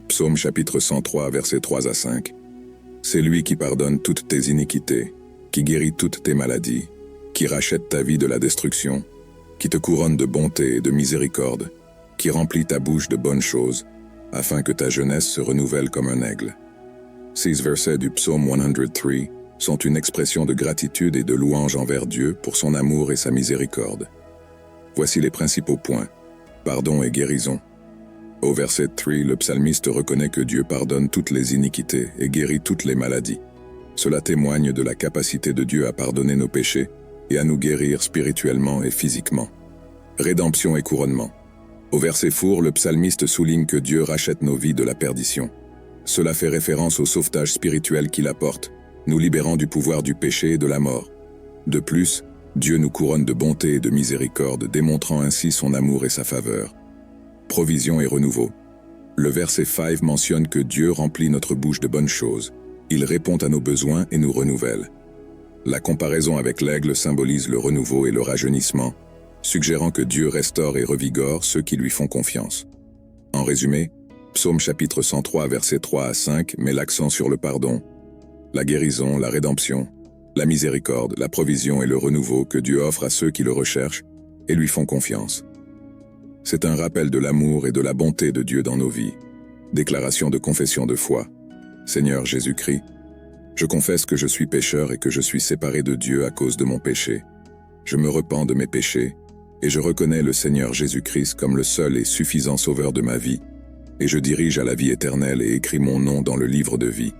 Psaume chapitre 103, versets 3 à 5. C'est lui qui pardonne toutes tes iniquités, qui guérit toutes tes maladies, qui rachète ta vie de la destruction, qui te couronne de bonté et de miséricorde, qui remplit ta bouche de bonnes choses, afin que ta jeunesse se renouvelle comme un aigle. Ces versets du psaume 103 sont une expression de gratitude et de louange envers Dieu pour son amour et sa miséricorde. Voici les principaux points. Pardon et guérison. Au verset 3, le psalmiste reconnaît que Dieu pardonne toutes les iniquités et guérit toutes les maladies. Cela témoigne de la capacité de Dieu à pardonner nos péchés et à nous guérir spirituellement et physiquement. Rédemption et couronnement. Au verset 4, le psalmiste souligne que Dieu rachète nos vies de la perdition. Cela fait référence au sauvetage spirituel qu'il apporte, nous libérant du pouvoir du péché et de la mort. De plus, Dieu nous couronne de bonté et de miséricorde, démontrant ainsi son amour et sa faveur. Provision et renouveau. Le verset 5 mentionne que Dieu remplit notre bouche de bonnes choses. Il répond à nos besoins et nous renouvelle. La comparaison avec l'aigle symbolise le renouveau et le rajeunissement, suggérant que Dieu restaure et revigore ceux qui lui font confiance. En résumé, Psaume chapitre 103, versets 3 à 5 met l'accent sur le pardon, la guérison, la rédemption, la miséricorde, la provision et le renouveau que Dieu offre à ceux qui le recherchent et lui font confiance. C'est un rappel de l'amour et de la bonté de Dieu dans nos vies. Déclaration de confession de foi. Seigneur Jésus-Christ, je confesse que je suis pécheur et que je suis séparé de Dieu à cause de mon péché. Je me repens de mes péchés et je reconnais le Seigneur Jésus-Christ comme le seul et suffisant sauveur de ma vie, et je dirige à la vie éternelle et écris mon nom dans le livre de vie.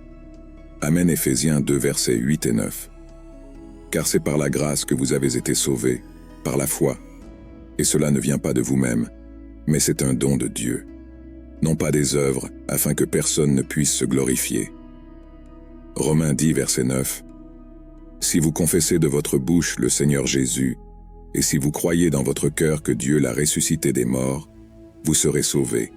Amen. Éphésiens 2, versets 8 et 9. Car c'est par la grâce que vous avez été sauvés, par la foi. Et cela ne vient pas de vous-même, mais c'est un don de Dieu. Non pas des œuvres, afin que personne ne puisse se glorifier. Romains 10, verset 9. Si vous confessez de votre bouche le Seigneur Jésus, et si vous croyez dans votre cœur que Dieu l'a ressuscité des morts, vous serez sauvés.